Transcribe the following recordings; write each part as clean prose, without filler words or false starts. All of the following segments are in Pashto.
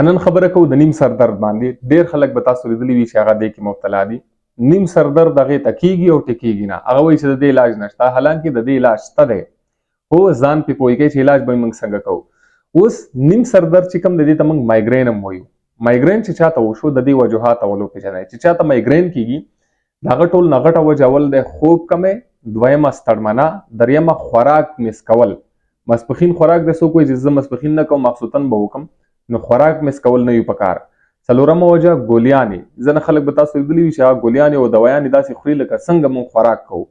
نن خبره کوو د نیم سر درد باندې. ډیر خلک به تاسو لیدلی وي چې هغه دې کې مبتلا دي. نیم سر درد هغې ته کېږي او ټیکېږي نه. هغه وایي چې د دې علاج نشته، حالانکې د دې علاج شته دی. هو ځان پې پوهېږئ چې علاج به یې موږ څنګه کوو. اوس نیم سر درد چې کوم د دې ته موږ مایګرین هم وایو. مایګرین چې چاته وشو د دې وجوهات اول وپېژنئ. چې چاته مایګرین کېږي د هغه ټول نه غټه وجه اول دی خوب کمی، دویمه ستړمنه، دریمه خوراک مس کول. ماسپښین خوراک د څوک وایي چې زه ماسپښین نه کوم ماخصوتن به وکم، نو خوراک مس کول نه وي پکار. څلورمه وجه ګولیانې. ځینې خلک به تاسو لیدلي وي چې هغه ګولیانې او دوایانې داسې خوري لکه څنګه موږ خوراک کوو.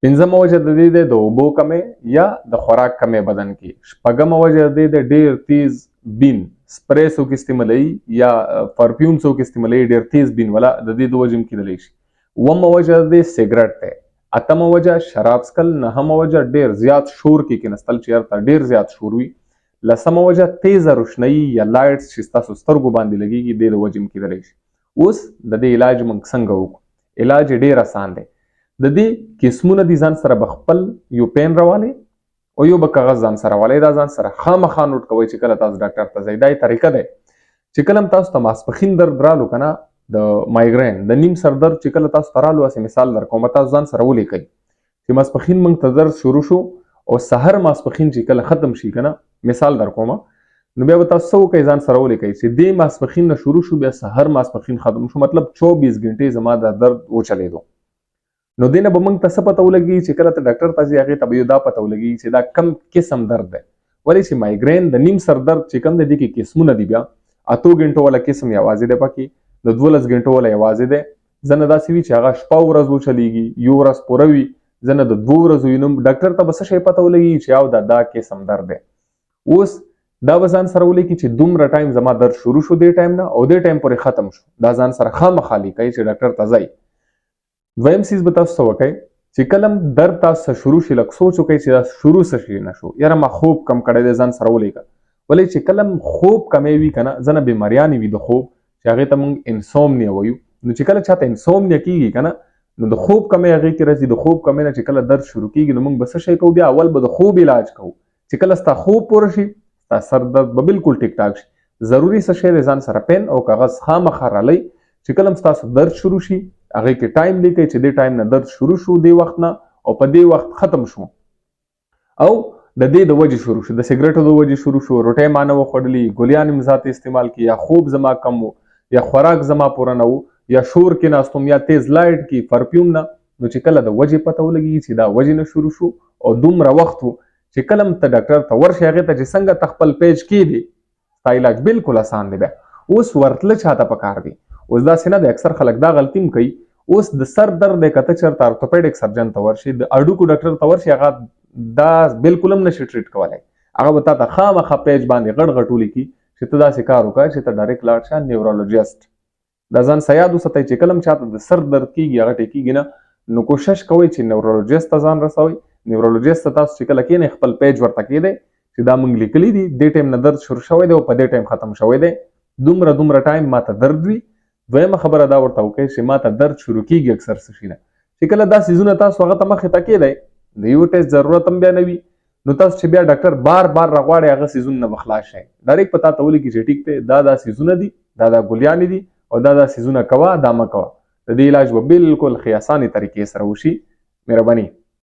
پنځمه وجه د دې دی د اوبو کمی یا د خوراک کمی بدن کې. شپږمه وجه د دې دی ډېر تیز بین، سپری څوک استعمالوي یا پرفیوم څوک استعمالوي ډېر تیز بین والا، د دې د وجې هم کیدلی شي. اوومه وجه د دې سګرټ دی. اتمه وجه شراب څښل. نهمه وجه ډېر زیات شور کې کېناستل چې هلته ډېر زیات شور وي. لسمه وجه تیزه روشنایي یا لایټس چې ستاسو سترګو باندې لګېږي، دې د وجې هم کیدلی شي. اوس د دې علاج موږ څنګه وکړو؟ علاج یې ډېر اسان دی. د دې قسمونه دي ځان سره به خپل یو پین راوالی او یو به کاغذ ځان سره والی. دا ځان سره خامخا نوټ کوئ چې کله تاسو ډاکټر ته ځئ. دا یې طریقه دی چې کله هم تاسو ته ماسپښین درد رالو که نه، د مایګرین د نیم سر درد چې کله تاسو ته رالو، هسې مثال در کوم، تاسو ځان سره ولیکئ چې ماسپښین موږ ته درد شروع شو او سحر ماسپښین چې کله ختم شي که نه، مثال در کومه، نو بیا به تاسو څه وکئ ځان سره ولیکئ چې دې ماسپښین نه شروع شو بیا سحر ماسپښین ختم شو، مطلب 24 ګنټې زما دا درد وچلېدو. نو دې نه به موږ ته څه پته ولګي چې کله ته ډاکټر ته ځې هغې ته به یو دا پته ولګي چې دا کم قسم درد دی. ولې چې مایګرین د نیم سر درد چې کم دی دې کې قسمونه دي. بیا 8 ګنټو والا قسم یوازې دی پکې، د 12 ګنټو والا یوازې دی. ځنه داسې وي چې هغه شپه ورځ وچلیږي، یو ورځ پوره وي، ځنه د 2 ورځو وي. نو ډاکټر ته به څه شی پته ولګي چې یو دا قسم درد دی. اوس دا به ځان سره ولیکي چې دومره ټایم زما درد شروع شو دې ټایم نه او دې ټایم پورې ختم شو. دا ځان سره خامخا لیکئ چې ډاکټر ته ځئ. دویم څیز به تاسو څه وکئ چې کله هم درد تاسو شروع شي، لږ سوچ وکئ چې دا شروع څه شي نه شو. یاره ما خوب کم کړی دی، ځان سره ولیکه. ولې چې کله هم خوب کمی وي که نه، ځنه بیماریانې وي د خوب چې هغې ته موږ انسومنیا وایو. نو چې کله چاته انسومنیا کېږي که نه، نو د خوب کمی هغې کې راځي. د خوب کمی نه چې کله درد شروع کېږي، نو موږ به څه شی کوو؟ بیا اول به د خوب علاج کوو. چې کله ستا خوب پوره شي، ستا سر درد به بالکل ټیک ټاک شي. ضروري څه شی دی، ځان سره پین او کاغذ خامخا رالئ. چې کله هم ستاسو درد شروع شي هغې کې ټایم لیکئ چې دې ټایم نه درد شروع شو دې وخت نه او په دې وخت ختم شو، او د دې د وجې شروع شو، د سګرټو د وجې شروع شو، روټۍ ما نه وخوړلي، ګولیانې مې ذات استعمال کړي، یا خوب زما کم و، یا خوراک زما پوره نه و، یا شور کې ناستم، یا تیز لایټ کې پرفیوم نه. نو چې کله د وجې پته ولګي چې دا وجې نه شروع شو او دومره وخت و چې کله هم ته ډاکټر ته ورشي هغې ته چې څنګه ته خپل پیج کېدې، ستا علاج بالکل اسان دی. بیا اوس ورتله چاته پکار دی؟ اوس داسې نه دی، اکثر خلک دا غلطي هم کوي. اوس د سر درد دی که ته چېرته ارتوپیډک سرجن ته ورشي، د هډوکو ډاکټر ته ورشي، هغه دا بالکل هم نشي ټریټ کولی. هغه به تا ته خامخا پیج باندې غټ غټ ولیکي چې ته داسې کار وکړه چې ته ډایرکټ لاړ شه نیورولوجسټ. دا ځان څه یاد وساتئ چې کله هم چاته د سر درد کېږي، هغه ټیکېږي نه، نو کوشش کوئ چې نیورولوجسټ ته ځان رسوئ. نیورولوجسټ ته تاسو چې کله کښېنئ خپل پیج ورته کېدئ چې دا موږ لیکلي دي دې ټایم نه درد شروع شوی دی او په دې ټایم ختم شوی دی، دومره ټایم ما ته درد وي. دویمه خبره دا ورته وکړئ چې ما ته درد شروع کېږي اکثر څه شي نه، چې کله دا څیزونه تاسو هغه ته مخې ته کېدئ، د یو ټیسټ ضرورت هم بیا نه وي، نو تاسو چې بیا ډاکټر بار راغواړئ هغه څیزونه نه به خلاص شئ. ډایرکټ په تا ته ولیکي چې ټیک دی، دا څیزونه دي، دا ګولیانې دي او دا څیزونه کوه، دا مه کوه. د دې علاج به بالکل ښې اسانې طریقې سره وشي. مهرباني.